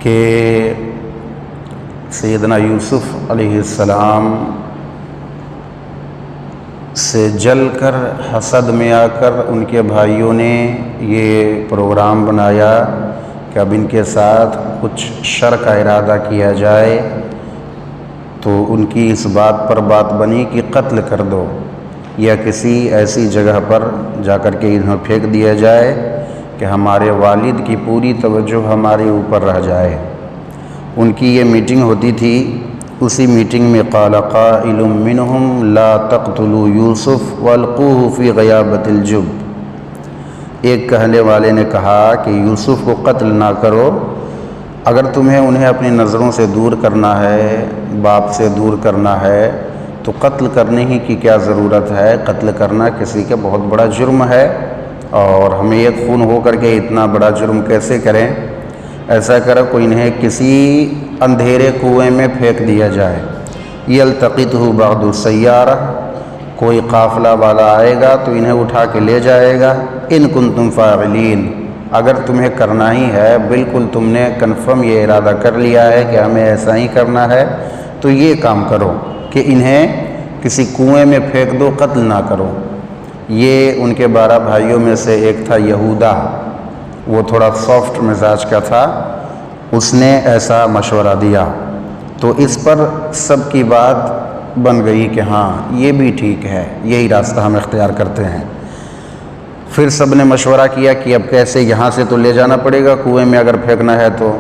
کہ سیدنا یوسف علیہ السلام سے جل کر حسد میں آ کر ان کے بھائیوں نے یہ پروگرام بنایا کہ اب ان کے ساتھ کچھ شر کا ارادہ کیا جائے، تو ان کی اس بات پر بات بنی کہ قتل کر دو یا کسی ایسی جگہ پر جا کر کے انہیں پھینک دیا جائے کہ ہمارے والد کی پوری توجہ ہمارے اوپر رہ جائے۔ ان کی یہ میٹنگ ہوتی تھی۔ اسی میٹنگ میں قال قائل منہم لا تقتلوا یوسف والقوہ فی غیابۃ الجب، ایک کہنے والے نے کہا کہ یوسف کو قتل نہ کرو، اگر تمہیں انہیں اپنی نظروں سے دور کرنا ہے، باپ سے دور کرنا ہے تو قتل کرنے ہی کی کیا ضرورت ہے؟ قتل کرنا کسی کا بہت بڑا جرم ہے، اور ہمیں ایک خون ہو کر کے اتنا بڑا جرم کیسے کریں؟ ایسا کرو کوئی انہیں کسی اندھیرے کنویں میں پھینک دیا جائے، یلتقطہ بعض السیارہ، کوئی قافلہ والا آئے گا تو انہیں اٹھا کے لے جائے گا، ان کنتم فاعلین، اگر تمہیں کرنا ہی ہے، بالکل تم نے کنفرم یہ ارادہ کر لیا ہے کہ ہمیں ایسا ہی کرنا ہے، تو یہ کام کرو کہ انہیں کسی کنویں میں پھینک دو، قتل نہ کرو۔ یہ ان کے 12 بھائیوں میں سے ایک تھا یہودا، وہ تھوڑا سافٹ مزاج کا تھا، اس نے ایسا مشورہ دیا، تو اس پر سب کی بات بن گئی کہ ہاں یہ بھی ٹھیک ہے، یہی راستہ ہم اختیار کرتے ہیں۔ پھر سب نے مشورہ کیا کہ اب کیسے، یہاں سے تو لے جانا پڑے گا کنویں میں اگر پھینکنا ہے تو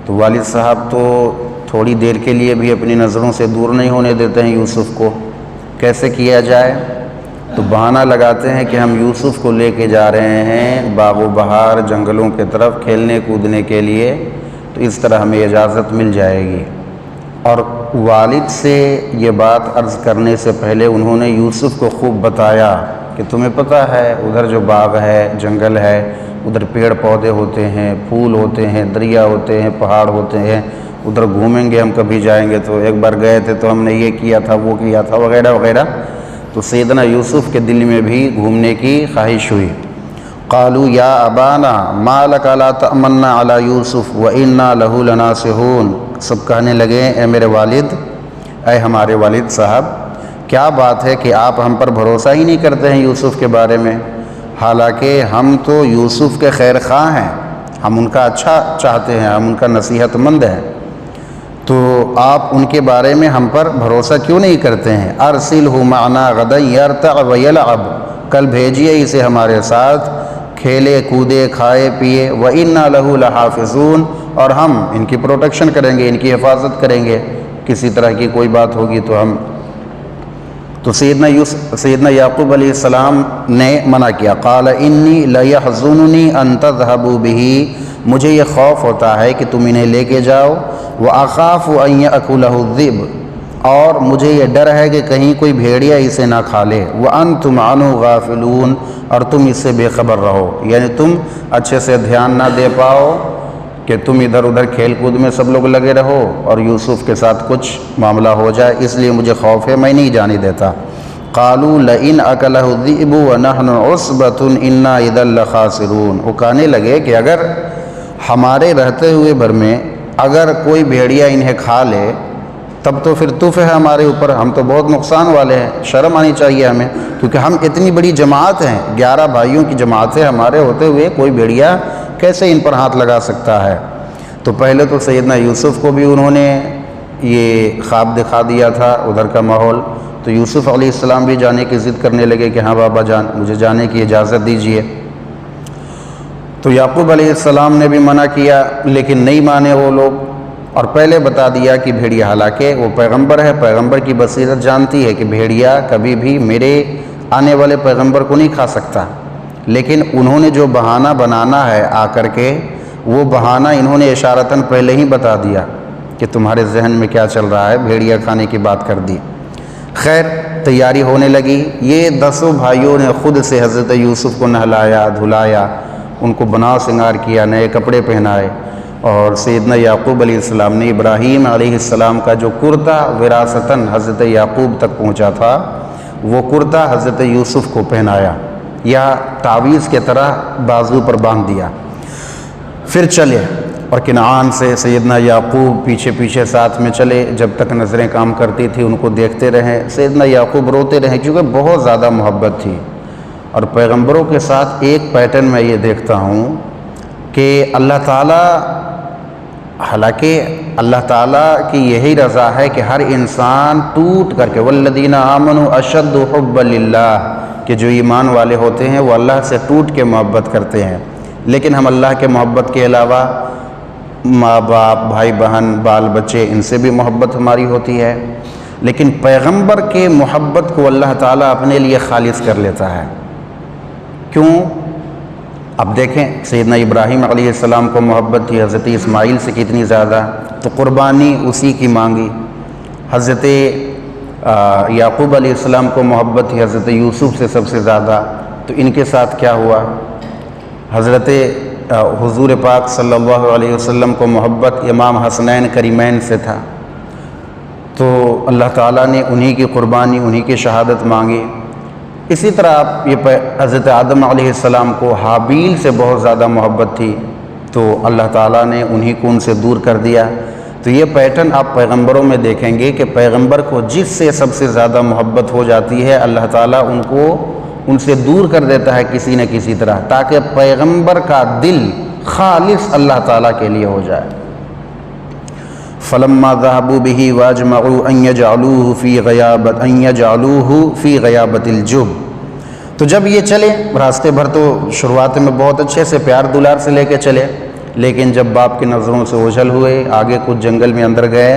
والد صاحب تو تھوڑی دیر کے لیے بھی اپنی نظروں سے دور نہیں ہونے دیتے ہیں یوسف کو، کیسے کیا جائے؟ تو بہانہ لگاتے ہیں کہ ہم یوسف کو لے کے جا رہے ہیں باغ و بہار جنگلوں کی طرف کھیلنے کودنے کے لیے، تو اس طرح ہمیں اجازت مل جائے گی۔ اور والد سے یہ بات عرض کرنے سے پہلے انہوں نے یوسف کو خوب بتایا کہ تمہیں پتہ ہے ادھر جو باغ ہے، جنگل ہے، ادھر پیڑ پودے ہوتے ہیں، پھول ہوتے ہیں، دریا ہوتے ہیں، پہاڑ ہوتے ہیں، ادھر گھومیں گے ہم، کبھی جائیں گے تو ایک بار گئے تھے تو ہم نے یہ کیا تھا، وہ کیا تھا، وغیرہ وغیرہ۔ تو سیدنا یوسف کے دل میں بھی گھومنے کی خواہش ہوئی۔ قالوا یا ابانا ما لک لا تأمنا علی یوسف وانا لہ لناصحون، سب کہنے لگے اے میرے والد، اے ہمارے والد صاحب، کیا بات ہے کہ آپ ہم پر بھروسہ ہی نہیں کرتے ہیں یوسف کے بارے میں، حالانکہ ہم تو یوسف کے خیر خواہ ہیں، ہم ان کا اچھا چاہتے ہیں، ہم ان کا نصیحت مند ہیں، تو آپ ان کے بارے میں ہم پر بھروسہ کیوں نہیں کرتے ہیں؟ ارسلہ معنا غدا یرتع ویلعب، کل بھیجیے اسے ہمارے ساتھ، کھیلے کودے کھائے پیے، وَإِنَّا لَهُ لَحَافِظُونَ، اور ہم ان کی پروٹیکشن کریں گے، ان کی حفاظت کریں گے، کسی طرح کی کوئی بات ہوگی تو ہم۔ تو سیدنا یعقوب علیہ السلام نے منع کیا، قال انی لیحزننی ان تذهبوا به، مجھے یہ خوف ہوتا ہے کہ تم انہیں لے کے جاؤ، وَأَخَافُ أَن يَأْكُلَهُ الذِّئْبُ، اور مجھے یہ ڈر ہے کہ کہیں کوئی بھیڑیا اسے نہ کھا لے، وَأَنْتُمْ عَنْهُ غَافِلُونَ، اور تم اس سے بے خبر رہو، یعنی تم اچھے سے دھیان نہ دے پاؤ کہ تم ادھر ادھر کھیل کود میں سب لوگ لگے رہو اور یوسف کے ساتھ کچھ معاملہ ہو جائے، اس لیے مجھے خوف ہے، میں نہیں جانے دیتا۔ قالوا لئن أكله الذئب ونحن عصبة إنا إذا لخاسرون، وہ کہنے لگے کہ اگر ہمارے رہتے ہوئے بھر میں اگر کوئی بھیڑیا انہیں کھا لے تب تو پھر تف ہے ہمارے اوپر، ہم تو بہت نقصان والے ہیں، شرم آنی چاہیے ہمیں، کیونکہ ہم اتنی بڑی جماعت ہیں، 11 بھائیوں کی جماعت ہے، ہمارے ہوتے ہوئے کوئی بھیڑیا کیسے ان پر ہاتھ لگا سکتا ہے؟ تو پہلے تو سیدنا یوسف کو بھی انہوں نے یہ خواب دکھا دیا تھا ادھر کا ماحول، تو یوسف علیہ السلام بھی جانے کی ضد کرنے لگے کہ ہاں بابا جان مجھے جانے کی اجازت دیجیے۔ تو یعقوب علیہ السلام نے بھی منع کیا، لیکن نہیں مانے وہ لوگ، اور پہلے بتا دیا کہ بھیڑیا، حالانکہ وہ پیغمبر ہے، پیغمبر کی بصیرت جانتی ہے کہ بھیڑیا کبھی بھی میرے آنے والے پیغمبر کو نہیں کھا سکتا، لیکن انہوں نے جو بہانہ بنانا ہے آ کر کے، وہ بہانہ انہوں نے اشارتاً پہلے ہی بتا دیا کہ تمہارے ذہن میں کیا چل رہا ہے، بھیڑیا کھانے کی بات کر دی۔ خیر تیاری ہونے لگی، یہ 10 بھائیوں نے خود سے حضرت یوسف کو نہلایا دھلایا، ان کو بنا سنگار کیا، نئے کپڑے پہنائے، اور سیدنا یعقوب علیہ السلام نے ابراہیم علیہ السلام کا جو کرتا وراثتاً حضرت یعقوب تک پہنچا تھا، وہ کرتا حضرت یوسف کو پہنایا، یا تعویذ کے طرح بازو پر باندھ دیا۔ پھر چلے اور کنعان سے سیدنا یعقوب پیچھے پیچھے ساتھ میں چلے، جب تک نظریں کام کرتی تھی ان کو دیکھتے رہے۔ سیدنا یعقوب روتے رہے کیونکہ بہت زیادہ محبت تھی۔ اور پیغمبروں کے ساتھ ایک پیٹرن میں یہ دیکھتا ہوں کہ اللہ تعالیٰ، حالانکہ اللہ تعالیٰ کی یہی رضا ہے کہ ہر انسان ٹوٹ کر کے والذین آمنوا اشد حبا للہ، کہ جو ایمان والے ہوتے ہیں وہ اللہ سے ٹوٹ کے محبت کرتے ہیں، لیکن ہم اللہ کے محبت کے علاوہ ماں باپ، بھائی بہن، بال بچے، ان سے بھی محبت ہماری ہوتی ہے، لیکن پیغمبر کے محبت کو اللہ تعالیٰ اپنے لیے خالص کر لیتا ہے۔ کیوں؟ اب دیکھیں سیدنا ابراہیم علیہ السلام کو محبت تھی حضرت اسماعیل سے کتنی زیادہ، تو قربانی اسی کی مانگی۔ حضرت یعقوب علیہ السلام کو محبت تھی حضرت یوسف سے سب سے زیادہ، تو ان کے ساتھ کیا ہوا؟ حضرت حضور پاک صلی اللہ علیہ وسلم کو محبت امام حسنین کریمین سے تھا، تو اللہ تعالیٰ نے انہی کی قربانی، انہی کی شہادت مانگی۔ اسی طرح آپ یہ حضرت آدم علیہ السلام کو حابیل سے بہت زیادہ محبت تھی، تو اللہ تعالیٰ نے انہی کو ان سے دور کر دیا۔ تو یہ پیٹرن آپ پیغمبروں میں دیکھیں گے کہ پیغمبر کو جس سے سب سے زیادہ محبت ہو جاتی ہے اللہ تعالیٰ ان سے دور کر دیتا ہے کسی نہ کسی طرح، تاکہ پیغمبر کا دل خالص اللہ تعالیٰ کے لیے ہو جائے۔ فلما ذهبوا به واجمعوا ان يجعلوه في غیابت الجب، تو جب یہ چلے راستے بھر تو شروعات میں بہت اچھے سے پیار دلار سے لے کے چلے، لیکن جب باپ کی نظروں سے اوجھل ہوئے، آگے کچھ جنگل میں اندر گئے،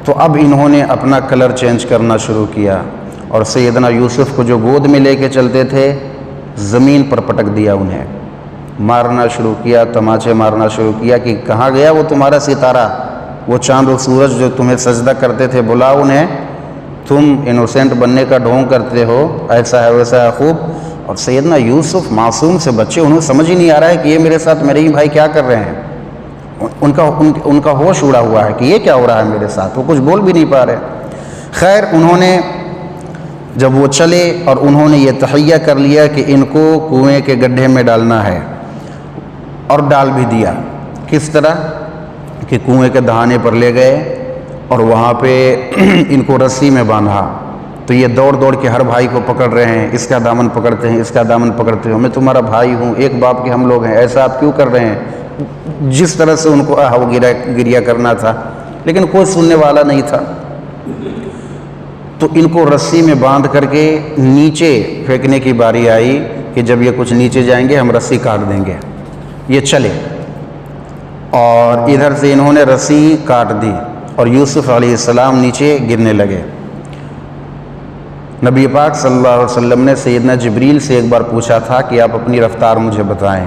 تو اب انہوں نے اپنا کلر چینج کرنا شروع کیا، اور سیدنا یوسف کو جو گود میں لے کے چلتے تھے زمین پر پٹک دیا، انہیں مارنا شروع کیا، تماچے مارنا شروع کیا کہ کہاں گیا وہ تمہارا ستارہ، وہ چاند و سورج جو تمہیں سجدہ کرتے تھے، بلاؤ انہیں، تم انوسینٹ بننے کا ڈھونگ کرتے ہو، ایسا ہے ویسا ہے خوب۔ اور سیدنا یوسف معصوم سے بچے، انہیں سمجھ ہی نہیں آ رہا ہے کہ یہ میرے ساتھ میرے ہی بھائی کیا کر رہے ہیں، ان کا ہوش اڑا ہوا ہے کہ یہ کیا ہو رہا ہے میرے ساتھ، وہ کچھ بول بھی نہیں پا رہے۔ خیر انہوں نے جب وہ چلے اور انہوں نے یہ تہیہ کر لیا کہ ان کو کنویں کے گڈھے میں ڈالنا ہے، اور ڈال بھی دیا۔ کس طرح کہ کنویں کے دہانے پر لے گئے اور وہاں پہ ان کو رسی میں باندھا، تو یہ دوڑ دوڑ کے ہر بھائی کو پکڑ رہے ہیں، اس کا دامن پکڑتے ہیں، اس کا دامن پکڑتے ہیں، میں تمہارا بھائی ہوں، ایک باپ کے ہم لوگ ہیں، ایسا آپ کیوں کر رہے ہیں؟ جس طرح سے ان کو گریا کرنا تھا، لیکن کوئی سننے والا نہیں تھا۔ تو ان کو رسی میں باندھ کر کے نیچے پھینکنے کی باری آئی کہ جب یہ کچھ نیچے جائیں گے ہم رسی کاٹ دیں گے۔ یہ چلے اور ادھر سے انہوں نے رسی کاٹ دی اور یوسف علیہ السلام نیچے گرنے لگے۔ نبی پاک صلی اللہ علیہ وسلم نے سیدنا جبریل سے ایک بار پوچھا تھا کہ آپ اپنی رفتار مجھے بتائیں،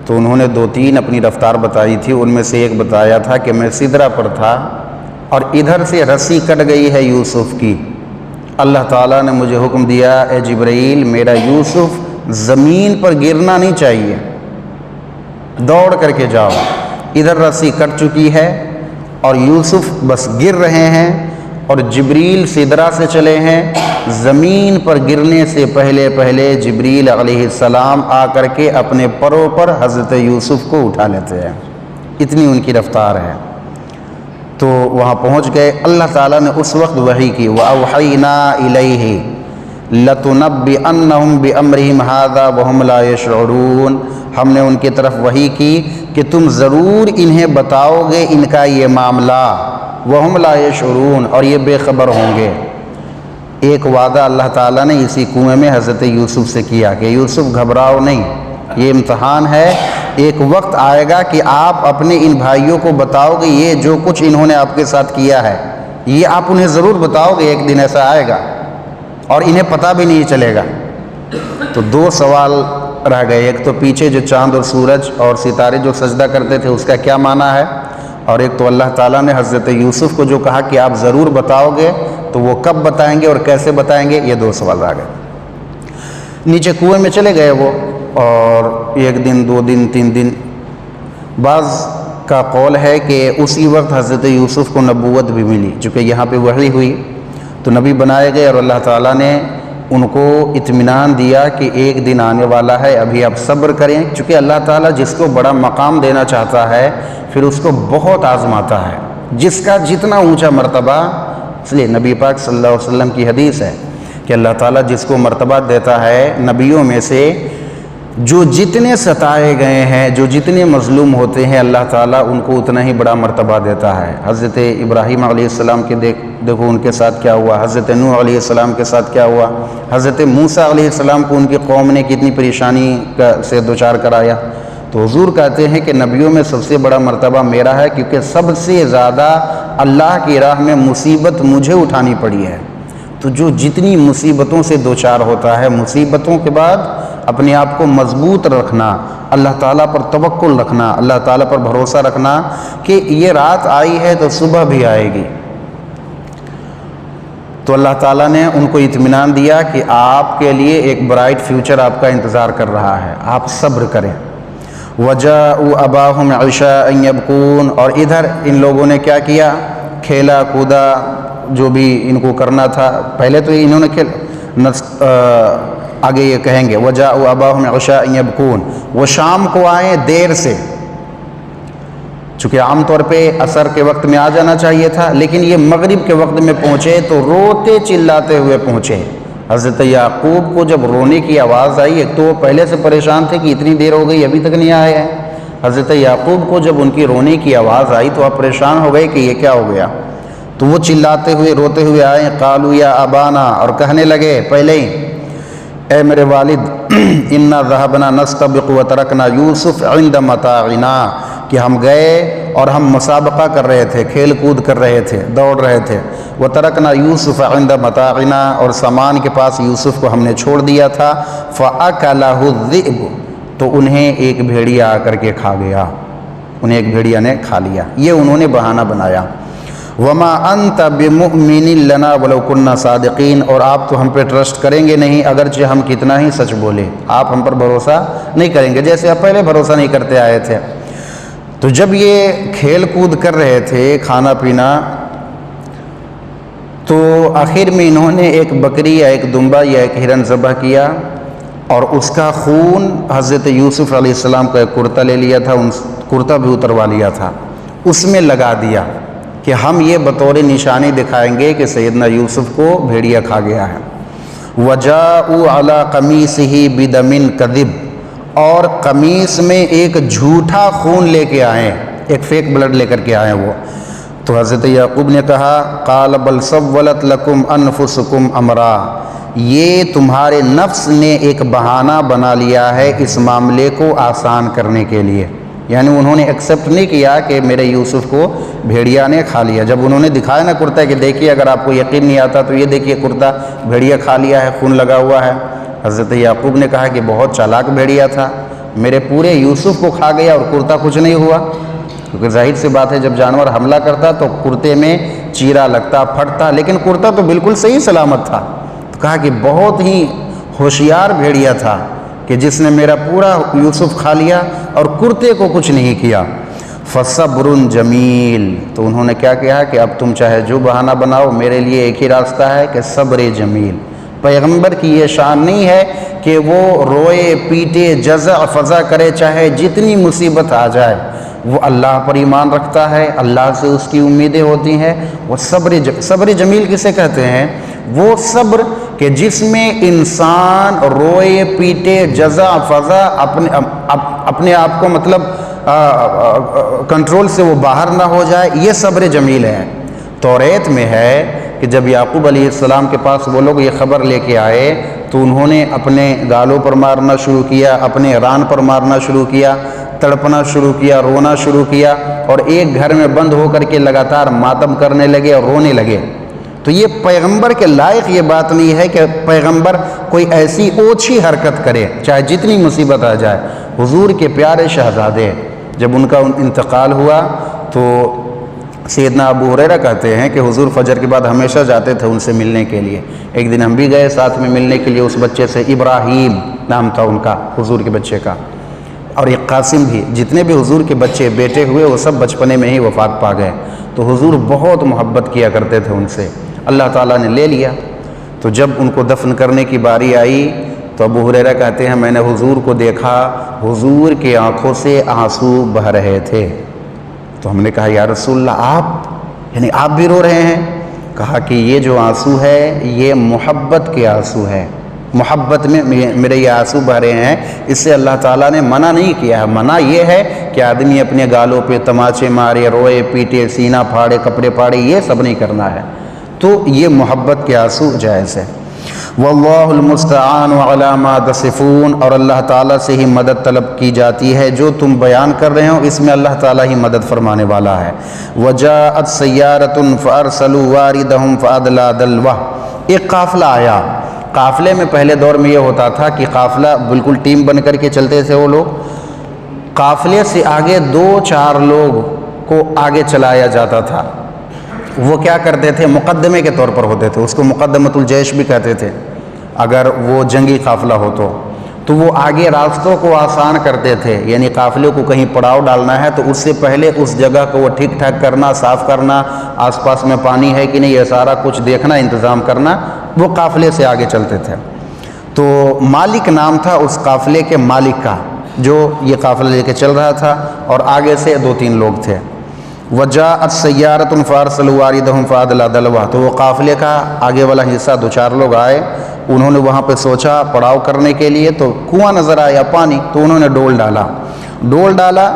تو انہوں نے 2-3 اپنی رفتار بتائی تھی، ان میں سے ایک بتایا تھا کہ میں سدرہ پر تھا اور ادھر سے رسی کٹ گئی ہے یوسف کی، اللہ تعالیٰ نے مجھے حکم دیا اے جبرائیل میرا یوسف زمین پر گرنا نہیں چاہیے، دوڑ کر کے جاؤ، ادھر رسی کٹ چکی ہے اور یوسف بس گر رہے ہیں، اور جبریل سدرہ سے چلے ہیں، زمین پر گرنے سے پہلے جبریل علیہ السلام آ کر کے اپنے پروں پر حضرت یوسف کو اٹھا لیتے ہیں، اتنی ان کی رفتار ہے۔ تو وہاں پہنچ گئے، اللہ تعالیٰ نے اس وقت وحی کی وَأَوْحَيْنَا إِلَيْهِ لَتُنَبِّئَنَّهُمْ بِأَمْرِهِمْ هَذَا وَهُمْ لَا يَشْعُرُونَ، ہم نے ان کی طرف وحی کی کہ تم ضرور انہیں بتاؤ گے ان کا یہ معاملہ، وَهُمْ لَا يَشْعُرُونَ، اور یہ بے خبر ہوں گے۔ ایک وعدہ اللہ تعالیٰ نے اسی کنویں میں حضرت یوسف سے کیا کہ یوسف گھبراؤ نہیں، یہ امتحان ہے، ایک وقت آئے گا کہ آپ اپنے ان بھائیوں کو بتاؤ گے یہ جو کچھ انہوں نے آپ کے ساتھ کیا ہے، یہ آپ انہیں ضرور بتاؤ گے، ایک دن ایسا آئے گا اور انہیں پتہ بھی نہیں چلے گا۔ تو 2 سوال رہ گئے، ایک تو پیچھے جو چاند اور سورج اور ستارے جو سجدہ کرتے تھے اس کا کیا معنی ہے، اور ایک تو اللہ تعالیٰ نے حضرت یوسف کو جو کہا کہ آپ ضرور بتاؤ گے، تو وہ کب بتائیں گے اور کیسے بتائیں گے، یہ 2 سوال رہ گئے۔ نیچے کنویں میں چلے گئے وہ، اور 1 دن 2 دن 3 دن، بعض کا قول ہے کہ اسی وقت حضرت یوسف کو نبوت بھی ملی، چونکہ یہاں پہ وحی ہوئی تو نبی بنائے گئے، اور اللہ تعالیٰ نے ان کو اطمینان دیا کہ ایک دن آنے والا ہے، ابھی آپ صبر کریں، چونکہ اللہ تعالیٰ جس کو بڑا مقام دینا چاہتا ہے پھر اس کو بہت آزماتا ہے، جس کا جتنا اونچا مرتبہ، اس لیے نبی پاک صلی اللہ علیہ وسلم کی حدیث ہے کہ اللہ تعالیٰ جس کو مرتبہ دیتا ہے نبیوں میں سے، جو جتنے ستائے گئے ہیں، جو جتنے مظلوم ہوتے ہیں، اللہ تعالیٰ ان کو اتنا ہی بڑا مرتبہ دیتا ہے۔ حضرت ابراہیم علیہ السلام کے دیکھو ان کے ساتھ کیا ہوا، حضرت نوح علیہ السلام کے ساتھ کیا ہوا، حضرت موسیٰ علیہ السلام کو ان کی قوم نے کتنی پریشانی سے دوچار کرایا۔ تو حضور کہتے ہیں کہ نبیوں میں سب سے بڑا مرتبہ میرا ہے، کیونکہ سب سے زیادہ اللہ کی راہ میں مصیبت مجھے اٹھانی پڑی ہے۔ تو جو جتنی مصیبتوں سے دوچار ہوتا ہے، مصیبتوں کے بعد اپنے آپ کو مضبوط رکھنا، اللہ تعالیٰ پر توکل رکھنا، اللہ تعالیٰ پر بھروسہ رکھنا کہ یہ رات آئی ہے تو صبح بھی آئے گی۔ تو اللہ تعالیٰ نے ان کو اطمینان دیا کہ آپ کے لیے ایک برائٹ فیوچر آپ کا انتظار کر رہا ہے، آپ صبر کریں۔ وَجَاءُوا أَبَاهُمْ عِشَاءً يَبْكُونَ، اور ادھر ان لوگوں نے کیا کیا، کھیلا کودا، جو بھی ان کو کرنا تھا، پہلے تو انہوں نے آگے یہ کہیں گے وَجَاءُوا أَبَاهُمْ عِشَاءً يَبْكُونَ، وہ شام کو آئیں دیر سے، چونکہ عام طور پہ عصر کے وقت میں آ جانا چاہیے تھا، لیکن یہ مغرب کے وقت میں پہنچے تو روتے چلاتے ہوئے پہنچے۔ حضرت یعقوب کو جب رونے کی آواز آئی، ایک تو وہ پہلے سے پریشان تھے کہ اتنی دیر ہو گئی ابھی تک نہیں آئے ہیں، حضرت یعقوب کو جب ان کی رونے کی آواز آئی تو آپ پریشان ہو گئے کہ یہ کیا ہو گیا، تو وہ چلاتے ہوئے روتے ہوئے آئے، قالوا یا ابانا، اور کہنے لگے پہلے ہی، اے میرے والد، انا ذهبنا نستبق وترکنا یوسف عند متاعنا، کہ ہم گئے اور ہم مسابقہ کر رہے تھے، کھیل کود کر رہے تھے، دوڑ رہے تھے، وترکنا یوسف عند متاعنا، اور سامان کے پاس یوسف کو ہم نے چھوڑ دیا تھا، فاکلہ الذئب، تو انہیں ایک بھیڑیا آ کر کے کھا گیا، انہیں ایک بھیڑیا نے کھا لیا، یہ انہوں نے بہانہ بنایا۔ وما انت بمؤمن لنا ولو كنا صادقین، اور آپ تو ہم پہ ٹرسٹ کریں گے نہیں اگرچہ ہم کتنا ہی سچ بولے، آپ ہم پر بھروسہ نہیں کریں گے، جیسے آپ پہلے بھروسہ نہیں کرتے آئے تھے۔ تو جب یہ کھیل کود کر رہے تھے، کھانا پینا، تو آخر میں انہوں نے ایک بکری یا ایک دمبا یا ایک ہرن ذبح کیا، اور اس کا خون حضرت یوسف علیہ السلام کا ایک کرتا لے لیا تھا، ان کرتا بھی اتروا لیا تھا، اس میں لگا دیا کہ ہم یہ بطور نشانی دکھائیں گے کہ سیدنا یوسف کو بھیڑیا کھا گیا ہے۔ وَجَاءُوا عَلَىٰ قَمِيصِهِ بِدَمٍ كَذِبٍ، اور قمیص میں ایک جھوٹا خون لے کے آئیں، ایک فیک بلڈ لے کر کے آئیں وہ۔ تو حضرت یعقوب نے کہا قَالَ بَلْ سَوَّلَتْ لَكُمْ أَنفُسُكُمْ أَمْرًا، یہ تمہارے نفس نے ایک بہانہ بنا لیا ہے اس معاملے کو آسان کرنے کے لیے، یعنی انہوں نے ایکسیپٹ نہیں کیا کہ میرے یوسف کو بھیڑیا نے کھا لیا۔ جب انہوں نے دکھایا نا کرتا کہ دیکھیے، اگر آپ کو یقین نہیں آتا تو یہ دیکھیے کرتا بھیڑیا کھا لیا ہے، خون لگا ہوا ہے، حضرت یعقوب نے کہا کہ بہت چالاک بھیڑیا تھا، میرے پورے یوسف کو کھا گیا اور کرتا کچھ نہیں ہوا، کیونکہ ظاہر سی بات ہے جب جانور حملہ کرتا تو کرتے میں چیرا لگتا، پھٹتا، لیکن کرتا تو بالکل صحیح سلامت تھا۔ تو کہا کہ بہت ہی ہوشیار بھیڑیا تھا کہ جس نے میرا پورا یوسف کھا لیا اور کرتے کو کچھ نہیں کیا۔ فَصَبْرٌ جَمِيلٌ، تو انہوں نے کیا کہا کہ اب تم چاہے جو بہانہ بناؤ، میرے لیے ایک ہی راستہ ہے کہ صبر جمیل۔ پیغمبر کی یہ شان نہیں ہے کہ وہ روئے پیٹے جزع فضع کرے، چاہے جتنی مصیبت آ جائے، وہ اللہ پر ایمان رکھتا ہے، اللہ سے اس کی امیدیں ہوتی ہیں۔ وہ صبر جمیل کسے کہتے ہیں؟ وہ صبر کہ جس میں انسان روئے پیٹے جزع فضع اپنے آپ کو مطلب کنٹرول سے وہ باہر نہ ہو جائے، یہ صبر جمیل ہے۔ توریت میں ہے کہ جب یعقوب علیہ السلام کے پاس وہ لوگ یہ خبر لے کے آئے تو انہوں نے اپنے گالوں پر مارنا شروع کیا، اپنے ران پر مارنا شروع کیا، تڑپنا شروع کیا، رونا شروع کیا، اور ایک گھر میں بند ہو کر کے لگاتار ماتم کرنے لگے اور رونے لگے۔ تو یہ پیغمبر کے لائق یہ بات نہیں ہے کہ پیغمبر کوئی ایسی اوچھی حرکت کرے چاہے جتنی مصیبت آ جائے۔ حضور کے پیارے شہزادے جب ان کا انتقال ہوا تو سیدنا ابو ہریرہ کہتے ہیں کہ حضور فجر کے بعد ہمیشہ جاتے تھے ان سے ملنے کے لیے۔ ایک دن ہم بھی گئے ساتھ میں ملنے کے لیے اس بچے سے، ابراہیم نام تھا ان کا، حضور کے بچے کا، اور ایک قاسم بھی۔ جتنے بھی حضور کے بچے بیٹے ہوئے وہ سب بچپنے میں ہی وفات پا گئے۔ تو حضور بہت محبت کیا کرتے تھے ان سے، اللہ تعالیٰ نے لے لیا۔ تو جب ان کو دفن کرنے کی باری آئی تو ابو ہریرہ کہتے ہیں میں نے حضور کو دیکھا، حضور کی آنکھوں سے آنسو بہہ رہے تھے۔ تو ہم نے کہا یا رسول اللہ آپ یعنی آپ بھی رو رہے ہیں؟ کہا کہ یہ جو آنسو ہے یہ محبت کے آنسو ہے، محبت میں میرے یہ آنسو بہ رہے ہیں۔ اس سے اللہ تعالیٰ نے منع نہیں کیا ہے، منع یہ ہے کہ آدمی اپنے گالوں پہ تماچے مارے، روئے پیٹے، سینہ پھاڑے، کپڑے پھاڑے، یہ سب نہیں کرنا ہے۔ تو یہ محبت کے آنسو جائز ہے۔ واللہ المستعان علی ما تصفون، اور اللہ تعالیٰ سے ہی مدد طلب کی جاتی ہے، جو تم بیان کر رہے ہو اس میں اللہ تعالیٰ ہی مدد فرمانے والا ہے۔ وجاءت سیارۃ فارسلوا واردہم فادلی دلوہ، ایک قافلہ آیا۔ قافلے میں پہلے دور میں یہ ہوتا تھا کہ قافلہ بالکل ٹیم بن کر کے چلتے تھے وہ لوگ، قافلے سے آگے 2-4 لوگ کو آگے چلایا جاتا تھا۔ وہ کیا کرتے تھے؟ مقدمے کے طور پر ہوتے تھے، اس کو مقدمۃ الجیش بھی کہتے تھے اگر وہ جنگی قافلہ ہو تو وہ آگے راستوں کو آسان کرتے تھے، یعنی قافلے کو کہیں پڑاؤ ڈالنا ہے تو اس سے پہلے اس جگہ کو وہ ٹھیک ٹھاک کرنا، صاف کرنا، آس پاس میں پانی ہے کہ نہیں یہ سارا کچھ دیکھنا، انتظام کرنا، وہ قافلے سے آگے چلتے تھے۔ تو مالک نام تھا اس قافلے کے مالک کا جو یہ قافلہ لے کے چل رہا تھا، اور آگے سے 2-3 لوگ تھے۔ وجاءت سیارۃ فارسلوا واردہم فادلی دلوہ، تو وہ قافلے کا آگے والا حصہ 2-4 لوگ آئے، انہوں نے وہاں پہ سوچا پڑاؤ کرنے کے لیے، تو کنواں نظر آیا پانی، تو انہوں نے ڈول ڈالا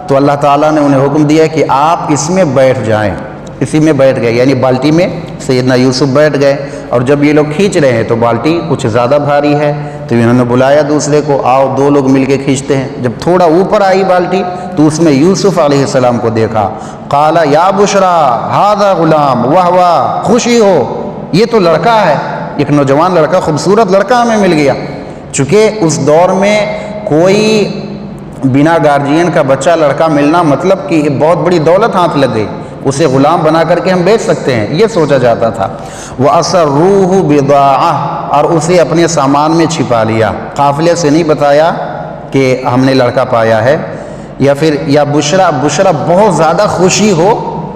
تو اللہ تعالیٰ نے انہیں حکم دیا کہ آپ اس میں بیٹھ جائیں، اسی میں بیٹھ گئے، یعنی بالٹی میں سیدنا یوسف بیٹھ گئے۔ اور جب یہ لوگ کھینچ رہے ہیں تو بالٹی کچھ زیادہ بھاری ہے، تو انہوں نے بلایا دوسرے کو، آؤ 2 لوگ مل کے کھینچتے ہیں۔ جب تھوڑا اوپر آئی بالٹی تو اس میں یوسف علیہ السلام کو دیکھا، قال یا بشرا ھذا غلام، واہ واہ، خوشی ہو، یہ تو لڑکا ہے، ایک نوجوان لڑکا، خوبصورت لڑکا ہمیں مل گیا۔ چونکہ اس دور میں کوئی بنا گارجین کا بچہ لڑکا ملنا مطلب کہ بہت بڑی دولت ہاتھ لگ گئی، اسے غلام بنا کر کے ہم بیچ سکتے ہیں، یہ سوچا جاتا تھا۔ وَأَسَرُّوهُ بِضَاعَةً، اور اسے اپنے سامان میں چھپا لیا، قافلے سے نہیں بتایا کہ ہم نے لڑکا پایا ہے، یا بشرا بہت زیادہ خوشی ہو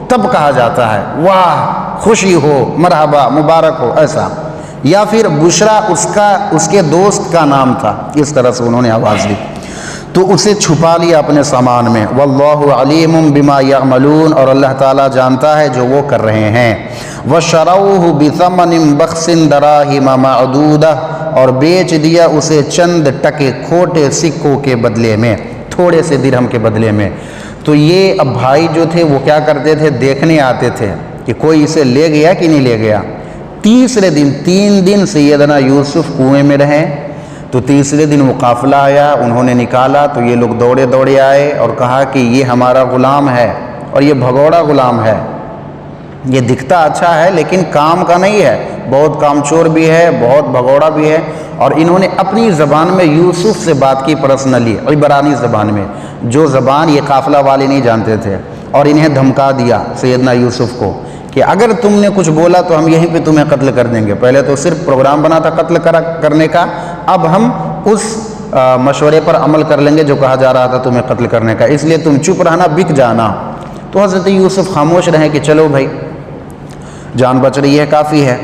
تب کہا جاتا ہے، واہ خوشی ہو، مرحبا، مبارک ہو، ایسا۔ یا پھر بشرا اس کے دوست کا نام تھا، اس طرح سے انہوں نے آواز دی، تو اسے چھپا لیا اپنے سامان میں۔ واللہ علیم بما یعملون، اور اللہ تعالیٰ جانتا ہے جو وہ کر رہے ہیں۔ وشروہ بثمن بخس دراہم معدودہ، اور بیچ دیا اسے چند ٹکے کھوٹے سکوں کے بدلے میں، تھوڑے سے درہم کے بدلے میں۔ تو یہ اب بھائی جو تھے وہ کیا کرتے تھے؟ دیکھنے آتے تھے کہ کوئی اسے لے گیا کہ نہیں لے گیا۔ تیسرے دن 3 دن سیدنا یوسف کنویں میں رہے، تو تیسرے دن وہ قافلہ آیا، انہوں نے نکالا تو یہ لوگ دوڑے آئے اور کہا کہ یہ ہمارا غلام ہے، اور یہ بھگوڑا غلام ہے، یہ دکھتا اچھا ہے لیکن کام کا نہیں ہے، بہت کام چور بھی ہے، بہت بھگوڑا بھی ہے۔ اور انہوں نے اپنی زبان میں یوسف سے بات کی، پرسنلی عبرانی زبان میں، جو زبان یہ قافلہ والے نہیں جانتے تھے، اور انہیں دھمکا دیا سیدنا یوسف کو کہ اگر تم نے کچھ بولا تو ہم یہیں پہ تمہیں قتل کر دیں گے۔ پہلے تو صرف پروگرام بنا تھا قتل کرنے کا، اب ہم اس مشورے پر عمل کر لیں گے جو کہا جا رہا تھا تمہیں قتل کرنے کا، اس لیے تم چپ رہنا، بک جانا۔ تو حضرت یوسف خاموش رہے کہ چلو بھائی جان بچ رہی ہے، کافی ہے۔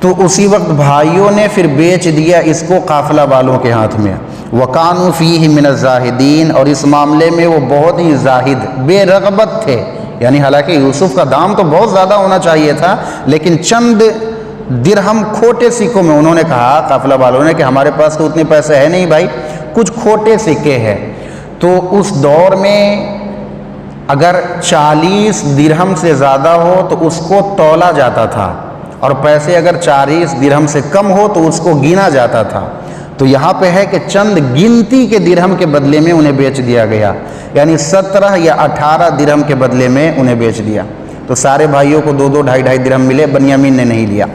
تو اسی وقت بھائیوں نے پھر بیچ دیا اس کو قافلہ والوں کے ہاتھ میں۔ وَكَانُوا فِيهِ مِنَ الزَّاهِدِينَ، اور اس معاملے میں وہ بہت ہی زاہد، بے رغبت تھے، یعنی حالانکہ یوسف کا دام تو بہت زیادہ ہونا چاہیے تھا، لیکن چند درہم کھوٹے سکوں میں، انہوں نے کہا قافلہ والوں نے کہ ہمارے پاس تو اتنے پیسے ہیں نہیں بھائی، کچھ کھوٹے سکے ہیں۔ تو اس دور میں اگر 40 درہم سے زیادہ ہو تو اس کو تولا جاتا تھا، اور پیسے اگر 40 درہم سے کم ہو تو اس کو گنا جاتا تھا۔ تو یہاں پہ ہے کہ چند گنتی کے درہم کے بدلے میں انہیں بیچ دیا گیا، یعنی 17 یا 18 درہم کے بدلے میں انہیں بیچ دیا۔ تو سارے بھائیوں کو 2-2 ڈھائی درہم ملے، بنیامین نے نہیں لیا۔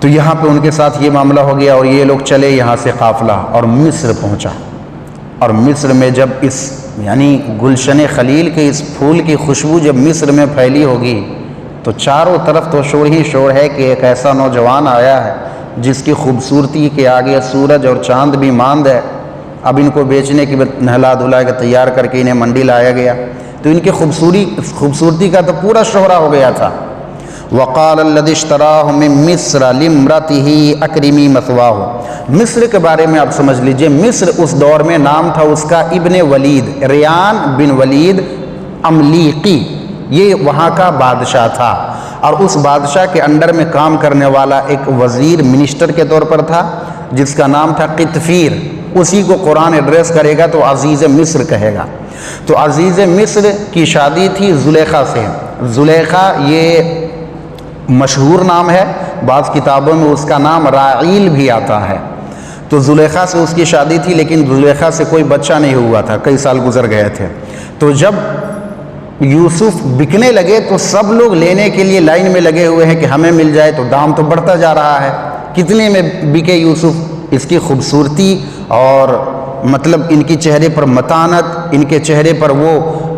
تو یہاں پہ ان کے ساتھ یہ معاملہ ہو گیا، اور یہ لوگ چلے یہاں سے قافلہ اور مصر پہنچا۔ اور مصر میں جب اس یعنی گلشن خلیل کے اس پھول کی خوشبو جب مصر میں پھیلی ہوگی تو چاروں طرف تو شور ہی شور ہے کہ ایک ایسا نوجوان آیا ہے جس کی خوبصورتی کے آگے سورج اور چاند بھی ماند ہے۔ اب ان کو بیچنے کی نہلا دھلا کے تیار کر کے انہیں منڈی لایا گیا، تو ان کی خوبصورتی کا تو پورا شہرہ ہو گیا تھا۔ وقال الذی اشتراہ من مصر لامرأتہ اکرمی مثواہ۔ مصر کے بارے میں آپ سمجھ لیجئے، مصر اس دور میں نام تھا اس کا ابن ولید، ریان بن ولید املیقی، یہ وہاں کا بادشاہ تھا، اور اس بادشاہ کے انڈر میں کام کرنے والا ایک وزیر منسٹر کے طور پر تھا جس کا نام تھا قطفیر، اسی کو قرآن ایڈریس کرے گا تو عزیز مصر کہے گا۔ تو عزیز مصر کی شادی تھی زلیخا سے۔ زلیخا یہ مشہور نام ہے، بعض کتابوں میں اس کا نام راعیل بھی آتا ہے۔ تو زلیخا سے اس کی شادی تھی، لیکن زلیخا سے کوئی بچہ نہیں ہوا تھا، کئی سال گزر گئے تھے۔ تو جب یوسف بکنے لگے تو سب لوگ لینے کے لیے لائن میں لگے ہوئے ہیں کہ ہمیں مل جائے، تو دام تو بڑھتا جا رہا ہے۔ کتنے میں بکے یوسف؟ اس کی خوبصورتی اور مطلب ان کی چہرے پر متانت، ان کے چہرے پر وہ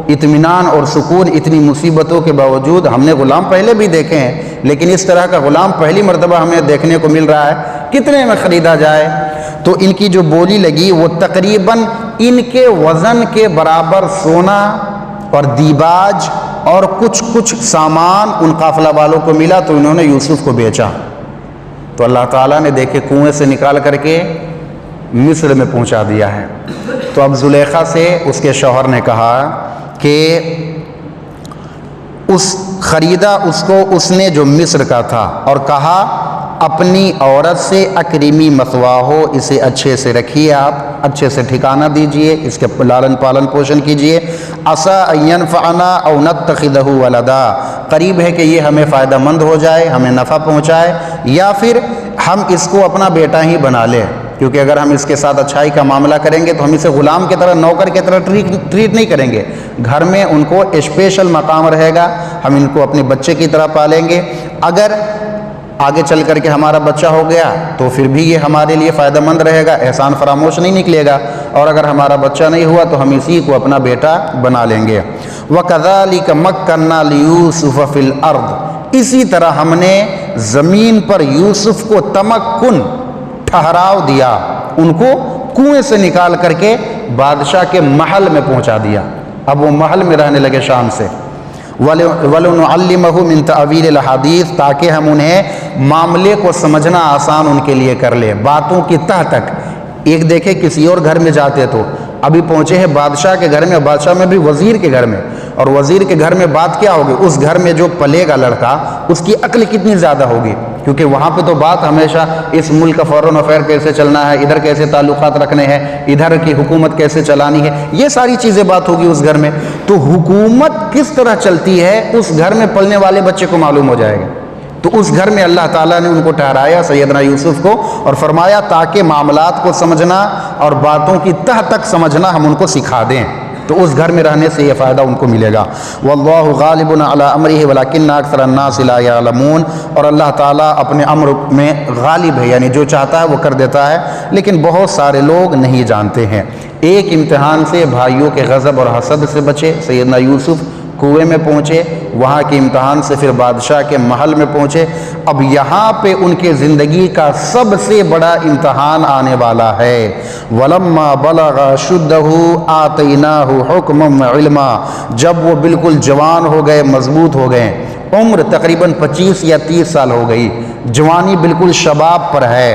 اطمینان اور سکون، اتنی مصیبتوں کے باوجود ہم نے غلام پہلے بھی دیکھے ہیں، لیکن اس طرح کا غلام پہلی مرتبہ ہمیں دیکھنے کو مل رہا ہے، کتنے میں خریدا جائے؟ تو ان کی جو بولی لگی وہ تقریباً ان کے وزن کے برابر سونا اور دیباج اور کچھ سامان ان قافلہ والوں کو ملا، تو انہوں نے یوسف کو بیچا۔ تو اللہ تعالیٰ نے دیکھے کنویں سے نکال کر کے مصر میں پہنچا دیا ہے۔ تو اب زلیخا سے اس کے شوہر نے کہا کہ خریدا اس کو اس نے جو مصر کا تھا، اور کہا اپنی عورت سے اکرمی مثواہو، اسے اچھے سے رکھیے، آپ اچھے سے ٹھکانہ دیجئے، اس کے لالن پالن پوشن کیجئے۔ عسیٰ ان ینفعنا او نتخذہ ولدا، قریب ہے کہ یہ ہمیں فائدہ مند ہو جائے، ہمیں نفع پہنچائے، یا پھر ہم اس کو اپنا بیٹا ہی بنا لیں، کیونکہ اگر ہم اس کے ساتھ اچھائی کا معاملہ کریں گے تو ہم اسے غلام کی طرح، نوکر کی طرح ٹریٹ نہیں کریں گے، گھر میں ان کو اسپیشل مقام رہے گا، ہم ان کو اپنے بچے کی طرح پالیں گے۔ اگر آگے چل کر کے ہمارا بچہ ہو گیا تو پھر بھی یہ ہمارے لیے فائدہ مند رہے گا، احسان فراموش نہیں نکلے گا، اور اگر ہمارا بچہ نہیں ہوا تو ہم اسی کو اپنا بیٹا بنا لیں گے۔ وَكَذَلِكَ مَكَّنَّا لِيُوسُفَ فِي الْأَرْضِ، اسی طرح ہم نے زمین پر یوسف کو تمکن، ٹھہراؤ دیا، ان کو کنویں سے نکال کر کے بادشاہ کے محل میں پہنچا دیا، اب وہ محل میں رہنے لگے شام سے۔ وَلِنُعَلِّمَهُ مِن تَأْوِيلِ الْأَحَادِيثِ، تاکہ ہم انہیں معاملے کو سمجھنا آسان ان کے لیے کر لیں، باتوں کی تہ تک۔ ایک دیکھے کسی اور گھر میں جاتے تو ابھی پہنچے ہیں بادشاہ کے گھر میں، بادشاہ میں بھی وزیر کے گھر میں، اور وزیر کے گھر میں بات کیا ہوگی؟ اس گھر میں جو پلے گا لڑکا اس کی عقل کتنی زیادہ ہوگی، کیونکہ وہاں پہ تو بات ہمیشہ اس ملک کا فورن افیئر کیسے چلنا ہے، ادھر کیسے تعلقات رکھنے ہیں، ادھر کی حکومت کیسے چلانی ہے، یہ ساری چیزیں بات ہوگی اس گھر میں۔ تو حکومت کس طرح چلتی ہے اس گھر میں پلنے والے بچے کو معلوم ہو جائے گا۔ تو اس گھر میں اللہ تعالیٰ نے ان کو ٹھہرایا، سیدنا یوسف کو، اور فرمایا تاکہ معاملات کو سمجھنا اور باتوں کی تہ تک سمجھنا ہم ان کو سکھا دیں، تو اس گھر میں رہنے سے یہ فائدہ ان کو ملے گا۔ واللہ غالب علی امرہ ولکن اکثر الناس لا یعلمون، اور اللہ تعالیٰ اپنے امر میں غالب ہے، یعنی جو چاہتا ہے وہ کر دیتا ہے، لیکن بہت سارے لوگ نہیں جانتے ہیں۔ ایک امتحان سے بھائیوں کے غضب اور حسد سے بچے، سیدنا یوسف کنویں میں پہنچے، وہاں کے امتحان سے پھر بادشاہ کے محل میں پہنچے، اب یہاں پہ ان کے زندگی کا سب سے بڑا امتحان آنے والا ہے۔ وَلَمَّا بَلَغَ أَشُدَّهُ آتَيْنَاهُ حُكْمًا وَعِلْمًا، جب وہ بالکل جوان ہو گئے، مضبوط ہو گئے، عمر تقریباً 25 یا 30 سال ہو گئی، جوانی بالکل شباب پر ہے،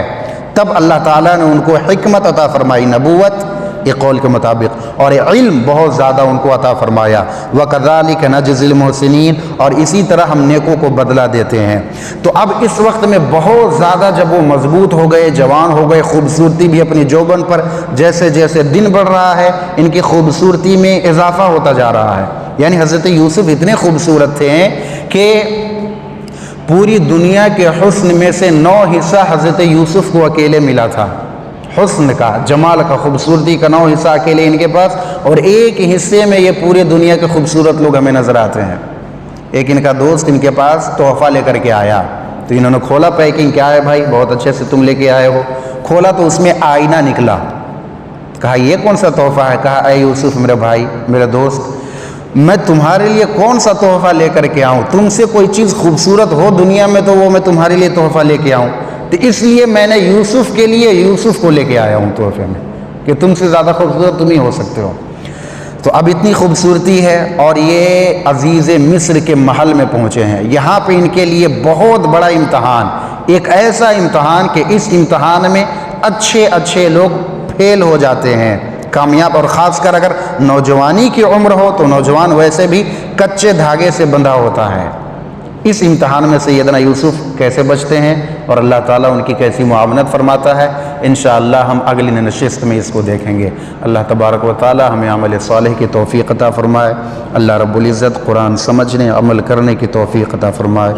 تب اللہ تعالیٰ نے ان کو حکمت عطا فرمائی، نبوت ایک قول کے مطابق، اور علم بہت زیادہ ان کو عطا فرمایا۔ وَكَذَلِكَ نَجْزِي الْمُحْسِنِينَ، اور اسی طرح ہم نیکوں کو بدلہ دیتے ہیں۔ تو اب اس وقت میں بہت زیادہ جب وہ مضبوط ہو گئے، جوان ہو گئے، خوبصورتی بھی اپنی جوبن پر جیسے جیسے دن بڑھ رہا ہے ان کی خوبصورتی میں اضافہ ہوتا جا رہا ہے، یعنی حضرت یوسف اتنے خوبصورت تھے کہ پوری دنیا کے حسن میں سے 9 حصہ حضرت یوسف کو اکیلے ملا تھا، حسن کا، جمال کا، خوبصورتی کا 9 حصہ اکیلے ان کے پاس، اور ایک حصے میں یہ پورے دنیا کے خوبصورت لوگ ہمیں نظر آتے ہیں۔ ایک ان کا دوست ان کے پاس تحفہ لے کر کے آیا، تو انہوں نے کھولا پیکنگ، کیا ہے بھائی، بہت اچھے سے تم لے کے آئے ہو، کھولا تو اس میں آئینہ نکلا، کہا یہ کون سا تحفہ ہے؟ کہا اے یوسف میرے بھائی، میرے دوست، میں تمہارے لیے کون سا تحفہ لے کر کے آؤں، تم سے کوئی چیز خوبصورت ہو دنیا میں تو وہ میں تمہارے لیے تحفہ لے کے آؤں، تو اس لیے میں نے یوسف کے لیے یوسف کو لے کے آیا ہوں تحفے میں، کہ تم سے زیادہ خوبصورت تم ہی ہو سکتے ہو۔ تو اب اتنی خوبصورتی ہے، اور یہ عزیز مصر کے محل میں پہنچے ہیں۔ یہاں پہ ان کے لیے بہت بڑا امتحان، ایک ایسا امتحان کہ اس امتحان میں اچھے لوگ فیل ہو جاتے ہیں، کامیاب، اور خاص کر اگر نوجوانی کی عمر ہو تو نوجوان ویسے بھی کچے دھاگے سے بندھا ہوتا ہے۔ اس امتحان میں سیدنا یوسف کیسے بچتے ہیں اور اللہ تعالیٰ ان کی کیسی معاونت فرماتا ہے، انشاءاللہ ہم اگلی نشست میں اس کو دیکھیں گے۔ اللہ تبارک و تعالیٰ ہمیں عمل صالح کی توفیق عطا فرمائے۔ اللہ رب العزت قرآن سمجھنے عمل کرنے کی توفیق عطا فرمائے۔